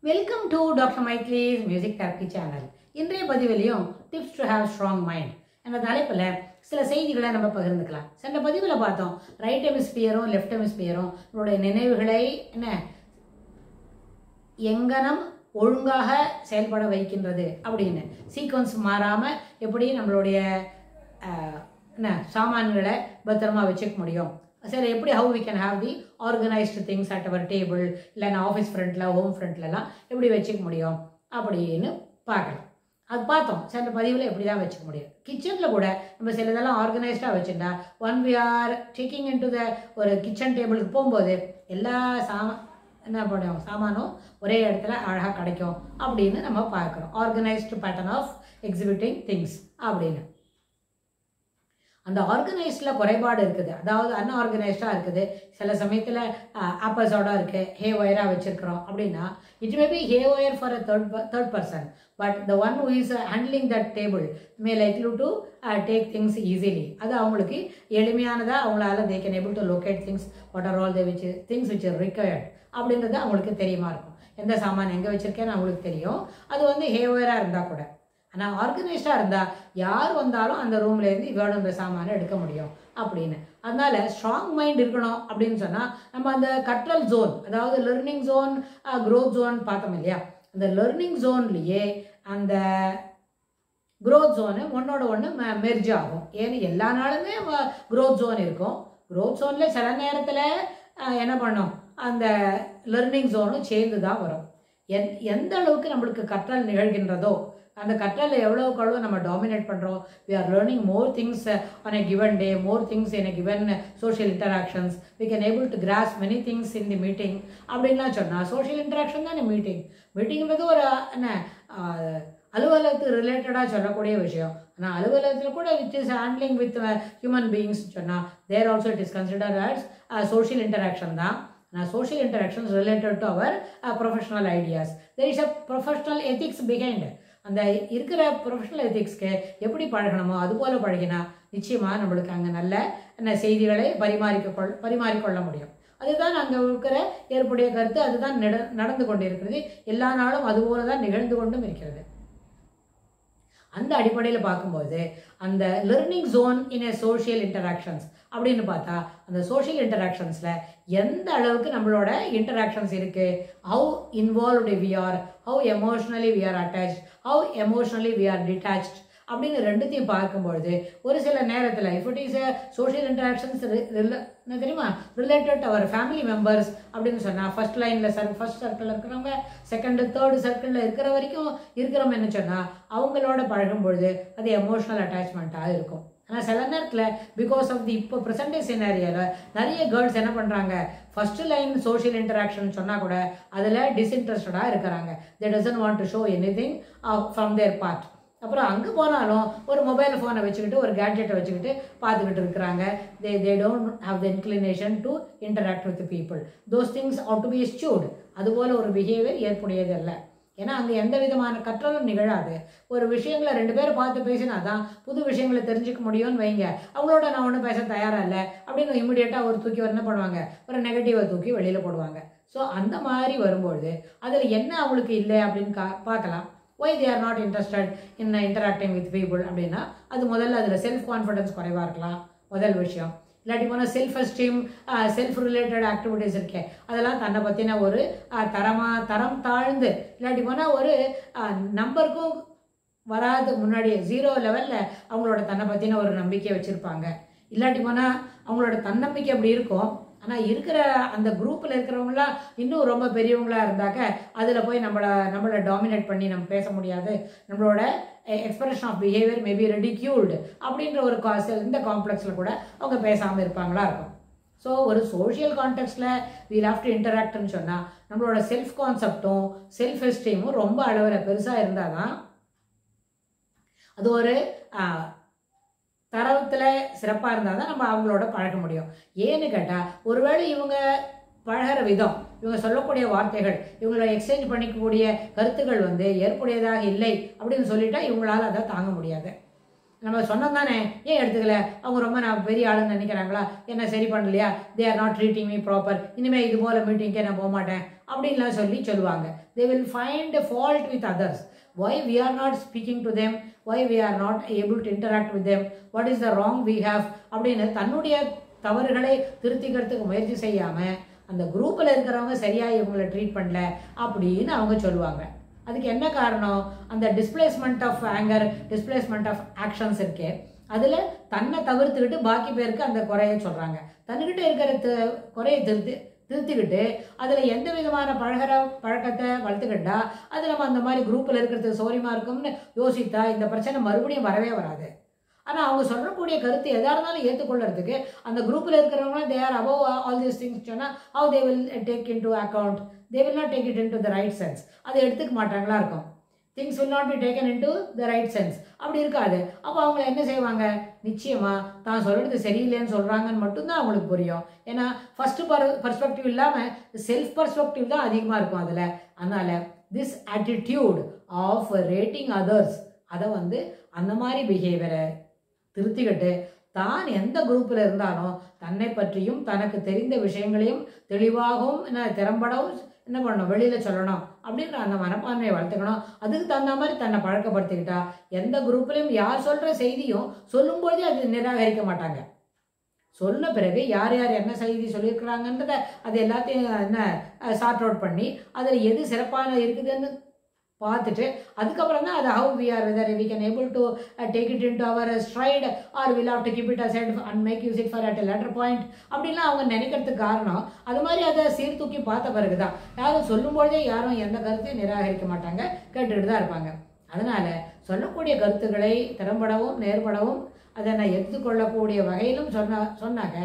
Welcome to doctor Maitri's music therapy channel. இன்றைய பதிவிலையும் tips to have strong mind என்ற தலைப்பில் சில செய்திகளை நம்ம பகிர்ந்துக்கலாம். சென்ற பதிவில் பார்த்தோம், ரைட் ஹெமிஸ்பியரும் லெஃப்ட் ஹெமிஸ்பியரும் நம்மளுடைய நினைவுகளை எங்கனம் ஒழுங்காக செயல்பட வைக்கின்றது அப்படின்னு, சீக்வன்ஸ் மாறாமல் எப்படி நம்மளுடைய சாமான்களை பத்திரமா வச்சுக்க முடியும். சரி, எப்படி how we can have the organised things at our table, இல்லைன்னா ஆஃபீஸ் ஃப்ரண்ட்டில் ஹோம் ஃப்ரண்ட்லலாம் எப்படி வச்சுக்க முடியும் அப்படின்னு பார்க்கலாம். அது பார்த்தோம் சென்ற பதிவில் எப்படி தான் வச்சுக்க முடியும். கிச்சனில் கூட நம்ம சிலதெல்லாம் ஆர்கனைஸ்டாக வச்சுட்டா when we are taking into the ஒரு கிச்சன் டேபிளுக்கு போகும்போது எல்லா என்ன பண்ணுவோம், சாமானும் ஒரே இடத்துல அழகாக கிடைக்கும் அப்படின்னு நம்ம பார்க்குறோம். Organised pattern of exhibiting things அப்படின்னு. அந்த ஆர்கனைஸ்டில் குறைபாடு இருக்குது, அதாவது அன்ஆர்கனைஸ்டாக இருக்குது. சில சமயத்தில் ஆப்போசோடாக இருக்குது, ஹே ஒயராக வச்சுருக்கிறோம் அப்படின்னா it may be hey wire for a third person, but the one who is handling that table May likely to take things easily. அது அவங்களுக்கு எளிமையானதாக அவங்களால they can able to locate things what are all the things which are required அப்படின்றது அவங்களுக்கு தெரியுமா இருக்கும். எந்த சாமான் எங்கே வச்சுருக்கேன்னு அவங்களுக்கு தெரியும். அது வந்து ஹே ஒயராக இருந்தால் கூட. ஆனால் ஆர்கனைஸ்டாக இருந்தால் யார் வந்தாலும் அந்த ரூம்லேருந்து வேணுன்ற சாமானை எடுக்க முடியும் அப்படின்னு. அதனால ஸ்ட்ராங் மைண்ட் இருக்கணும் அப்படின்னு சொன்னால் நம்ம அந்த கற்றல் ஜோன், அதாவது லெர்னிங் ஜோன், க்ரோத் ஜோன் பார்த்தோம் இல்லையா, அந்த லெர்னிங் ஜோன்லேயே அந்த க்ரோத் ஜோனு ஒன்னோட ஒன்று மெர்ஜ் ஆகும். ஏன்னு எல்லா நாளுமே க்ரோத் ஜோன் இருக்கும். க்ரோத் ஜோனில் சில நேரத்தில் என்ன பண்ணோம், அந்த லெர்னிங் ஜோனும் சேர்ந்து தான் வரும். எந்த அளவுக்கு நம்மளுக்கு கற்றல் நிகழ்கின்றதோ, அந்த கற்றலை எவ்வளோக்கு எவ்வளோ நம்ம டாமினேட் பண்ணுறோம், we are learning more things on a given day, more things in a given social interactions, we can able to cross many things in the meeting அப்படின்லாம் சொன்னால் சோஷியல் இன்டராக்ஷன் தான் மீட்டிங்கிறது ஒரு என்ன அலுவலகத்துக்கு ரிலேட்டடாக சொல்லக்கூடிய விஷயம். ஆனால் அலுவலகத்தில் கூட which is handling with human beings சொன்னால் there also it is considered as social interaction தான். Social interactions related to our professional ideas. There is a professional ethics behind. அந்த இருக்கிற ப்ரொஃபஷனல் எத்திக்ஸ்க்கு எப்படி பழகணுமோ அதுபோல் பழகினா நிச்சயமாக நம்மளுக்கு அங்கே நல்ல செய்திகளை பரிமாறிக்கொள்ள முடியும். அதுதான் அங்கே இருக்கிற ஏற்புடைய கருத்து. அதுதான் நடந்து கொண்டு இருக்கிறது. எல்லா நாளும் அதுபோல தான் நிகழ்ந்து கொண்டும் இருக்கிறது. அந்த அடிப்படையில் பார்க்கும்போது அந்த learning zone in a social interactions அப்படின்னு பார்த்தா அந்த சோஷியல் இன்டராக்ஷன்ஸில் எந்த அளவுக்கு நம்மளோட இன்டராக்ஷன்ஸ் இருக்குது, how involved we are, how emotionally we are attached, how emotionally we are detached அப்படின்னு ரெண்டுத்தையும் பார்க்கும்பொழுது ஒரு சில நேரத்தில் if it is social interactions என்ன தெரியுமா, ரிலேட்டட் அவர் ஃபேமிலி மெம்பர்ஸ் அப்படின்னு சொன்னால் ஃபர்ஸ்ட் லைனில் ஃபர்ஸ்ட் சர்க்கிளில் இருக்கிறவங்க, செகண்டு தேர்டு சர்க்கிளில் இருக்கிற வரைக்கும் இருக்கிறவங்க என்ன சொன்னால் அவங்களோட பழகும்பொழுது அது எமோஷ்னல் அட்டாச்மெண்ட்டாக இருக்கும். ஆனால் சில நேரத்தில் பிகாஸ் ஆஃப் தி இப்போ ப்ரெசன்ட் சினாரியோவில் நிறைய கேர்ள்ஸ் என்ன பண்ணுறாங்க, ஃபர்ஸ்ட் லைன் சோஷியல் இன்டராக்ஷன் சொன்னால் கூட அதில் டிஸ்இன்ட்ரெஸ்டடாக இருக்கிறாங்க. They doesn't want to show anything from their part. அப்புறம் அங்கே போனாலும் ஒரு மொபைல் ஃபோனை வச்சுக்கிட்டு ஒரு கேட்ஜெட்டை வச்சுக்கிட்டு பார்த்துக்கிட்டு இருக்கிறாங்க. They don't have the inclination to interact with people. Those things add to be assured. அதுபோல் ஒரு பிஹேவியர் ஏற்புடையது அல்ல. ஏன்னா அங்கே எந்த விதமான கற்றலும் நிகழாது. ஒரு விஷயங்களை ரெண்டு பேரும் பார்த்து பேசினா தான் புது விஷயங்களை தெரிஞ்சுக்க முடியும்னு வைங்க. அவங்களோட நான் ஒன்றும் பேச தயாராக இல்லை அப்படின்னு இம்மிடியேட்டாக ஒரு தூக்கி என்ன பண்ணுவாங்க, ஒரு நெகட்டிவை தூக்கி வெளியில் போடுவாங்க. ஸோ அந்த மாதிரி வரும்பொழுது அதில் என்ன அவங்களுக்கு இல்லை அப்படின்னு பார்க்கலாம். why they are not interested in interacting with people அப்படின்னா அது முதல்ல அதில் செல்ஃப் கான்ஃபிடன்ஸ் குறைவாக இருக்கலாம் முதல் விஷயம். இல்லாட்டி போனால் self esteem, self related activities இருக்கே அதெல்லாம் தன்னை பற்றின ஒரு தரம் தாழ்ந்து, இல்லாட்டி போனால் ஒரு நம்பருக்கும் வராது முன்னாடியே 0 லெவலில் அவங்களோட தன்னை பற்றின ஒரு நம்பிக்கை வச்சுருப்பாங்க. இல்லாட்டி போனால் அவங்களோட தன்னம்பிக்கை அப்படி இருக்கும். ஆனால் இருக்கிற அந்த குரூப்பில் இருக்கிறவங்களாம் இன்னும் ரொம்ப பெரியவங்களாக இருந்தாக்க அதில் போய் நம்மளை டாமினேட் பண்ணி நம்ம பேச முடியாது. நம்மளோட எக்ஸ்பிரஷன் ஆஃப் பிஹேவியர் மேபி ரெடிக்யூல்டு அப்படின்ற ஒரு இந்த காம்ப்ளெக்ஸில் கூட அவங்க பேசாமல் இருப்பாங்களா இருக்கும். ஸோ ஒரு சோஷியல் கான்டெக்ஸ்டில் வீல் ஹாவ் டு இன்டராக்ட்னு சொன்னால் நம்மளோட செல்ஃப் கான்செப்டும் செல்ஃப் எஸ்டீமும் ரொம்ப அளவில் பெருசாக இருந்தால் தான் அது ஒரு தரத்தில் சிறப்பாக இருந்தால் தான் நம்ம அவங்களோட பழக முடியும். ஏன்னு கேட்டால் ஒருவேளை இவங்க பழகிற விதம், இவங்க சொல்லக்கூடிய வார்த்தைகள், இவங்கள எக்ஸ்சேஞ்ச் பண்ணிக்கக்கூடிய கருத்துக்கள் ஏற்புடையதாக இல்லை அப்படின்னு சொல்லிட்டா இவங்களால அதை தாங்க முடியாது. நம்ம சொன்னோம் தானே, ஏன் எடுத்துக்கல, அவங்க ரொம்ப நான் பெரிய ஆளுன்னு நினைக்கிறாங்களா, என்ன சரி பண்ணலையா, they are not treating me proper, இனிமேல் இது போல் மீட்டிங்கே நான் போக மாட்டேன் அப்படின்லாம் சொல்லுவாங்க. They will find a fault with others. Why we are not speaking to them, why we are not able to interact with them, what is the wrong we have அப்படின்னு தன்னுடைய தவறுகளை திருத்திக்கிறதுக்கு முயற்சி செய்யாமல் அந்த குரூப்பில் இருக்கிறவங்க சரியாக இவங்களை ட்ரீட் பண்ணல அப்படின்னு அவங்க சொல்லுவாங்க. அதுக்கு என்ன காரணம், அந்த displacement of anger, displacement of actions இருக்கே, அதில் தன்னை தவிர்த்துக்கிட்டு பாக்கி பேருக்கு அந்த குறைய சொல்கிறாங்க. தன்னுக்கிட்ட இருக்கிற குறையை திருத்திக்கிட்டு அதில் எந்த விதமான பழக்கத்தை வளர்த்துக்கிட்டா அது நம்ம அந்த மாதிரி குரூப்பில் இருக்கிறது சௌரியமாக இருக்கும்னு யோசித்தா இந்த பிரச்சனை மறுபடியும் வரவே வராது. ஆனால் அவங்க சொல்லக்கூடிய கருத்து எதாக இருந்தாலும் ஏற்றுக்கொள்றதுக்கு அந்த குரூப்பில் இருக்கிறவங்க they are above all these things சொன்னால் how they will take into account, they will not take it into the right sense. அதை எடுத்துக்க மாட்டாங்களா இருக்கும். Things will not be taken into the right sense. அப்படி இருக்காது. அப்போ அவங்க என்ன செய்வாங்க, நிச்சயமாக தான் சொல்கிறது சரியில்லைன்னு சொல்கிறாங்கன்னு மட்டும்தான் அவங்களுக்கு புரியும். ஏன்னா ஃபஸ்ட்டு பர்ஸ்பெக்டிவ் இல்லாமல் செல்ஃப் பர்ஸ்பெக்டிவ் தான் அதிகமாக இருக்கும் அதில். அதனால் this attitude of rating others, அதை அந்த மாதிரி பிஹேவியரை திருத்திக்கிட்டு தான் எந்த குரூப்பில் இருந்தாலும் தன்னை பற்றியும் தனக்கு தெரிந்த விஷயங்களையும் தெளிவாகவும் திறம்படவும் என்ன பண்ணணும், வெளியில் சொல்லணும் அப்படின்ற அந்த மனப்பான்மையை வளர்த்துக்கணும். அதுக்கு தகுந்த மாதிரி தன்னை பழக்கப்படுத்திக்கிட்டா எந்த குரூப்லையும் யார் சொல்கிற செய்தியும் சொல்லும்போதே அது நிராகரிக்க மாட்டாங்க. சொன்ன பிறகு யார் யார் என்ன செய்தி சொல்லியிருக்கிறாங்கன்றத அது எல்லாத்தையும் என்ன சார்ட் அவுட் பண்ணி அதில் எது சிறப்பான இருக்குதுன்னு பார்த்துட்டு அதுக்கப்புறம் தான் அது how we are whether we can able to take it into our stride or will have to keep it aside and make use it for at a later point அப்படின்லாம் அவங்க நினைக்கிறதுக்கு காரணம் அது மாதிரி அதை சீர்தூக்கி பார்த்த பிறகு தான். யாரும் சொல்லும்பொழுதே யாரும் எந்த கருத்தையும் நிராகரிக்க மாட்டாங்க, கேட்டுக்கிட்டு தான் இருப்பாங்க. அதனால் சொல்லக்கூடிய கருத்துக்களை திறம்படவும் நேர்படவும் அதை நான் எடுத்துக்கொள்ளக்கூடிய வகையிலும் சொன்னாங்க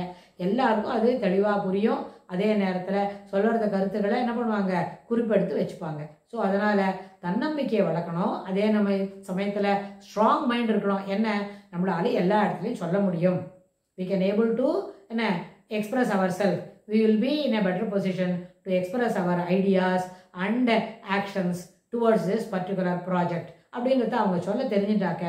எல்லாருக்கும் அது தெளிவாக புரியும். அதே நேரத்தில் சொல்லுறத கருத்துக்களை என்ன பண்ணுவாங்க, குறிப்பெடுத்து வச்சுப்பாங்க. ஸோ அதனால் தன்னம்பிக்கையை வளர்க்கணும். அதே சமயத்தில் ஸ்ட்ராங் மைண்ட் இருக்கணும். என்ன, நம்மளால எல்லா இடத்துலையும் சொல்ல முடியும். we can able to என்ன express ourselves. we will be in a better position to express our ideas and actions towards this particular project அப்படின்றத அவங்க சொல்ல தெரிஞ்சுட்டாக்க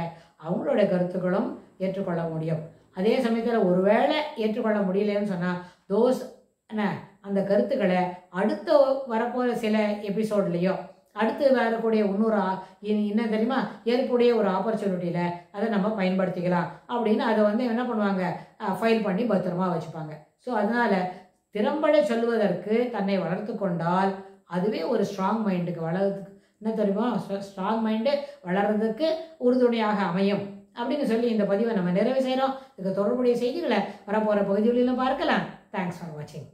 அவங்களோட கருத்துக்களும் ஏற்றுக்கொள்ள முடியும். அதே சமயத்தில் ஒருவேளை ஏற்றுக்கொள்ள முடியலன்னு சொன்னால் தோஸ் என்ன அந்த கருத்துக்களை அடுத்து வரப்போகிற சில எபிசோட்லேயோ அடுத்து வரக்கூடிய இன்னொரு என்ன தெரியுமா ஏற்புடைய ஒரு ஆப்பர்ச்சுனிட்டியில் அதை நம்ம பயன்படுத்திக்கலாம் அப்படின்னு அதை என்ன பண்ணுவாங்க, ஃபைல் பண்ணி பத்திரமா வச்சுப்பாங்க. ஸோ அதனால் திறம்பட சொல்வதற்கு தன்னை வளர்த்து கொண்டால் அதுவே ஒரு ஸ்ட்ராங் மைண்டுக்கு வளர்றதுக்கு என்ன தெரியுமா, ஸ்ட்ராங் மைண்டு வளர்கிறதுக்கு உறுதுணையாக அமையும் அப்படின்னு சொல்லி இந்த பதிவை நம்ம நிறைவு செய்கிறோம். இதுக்கு தொடர்புடைய செய்திகளை வரப்போகிற பகுதிகளிலும் பார்க்கலாம். தேங்க்ஸ் ஃபார் வாட்சிங்.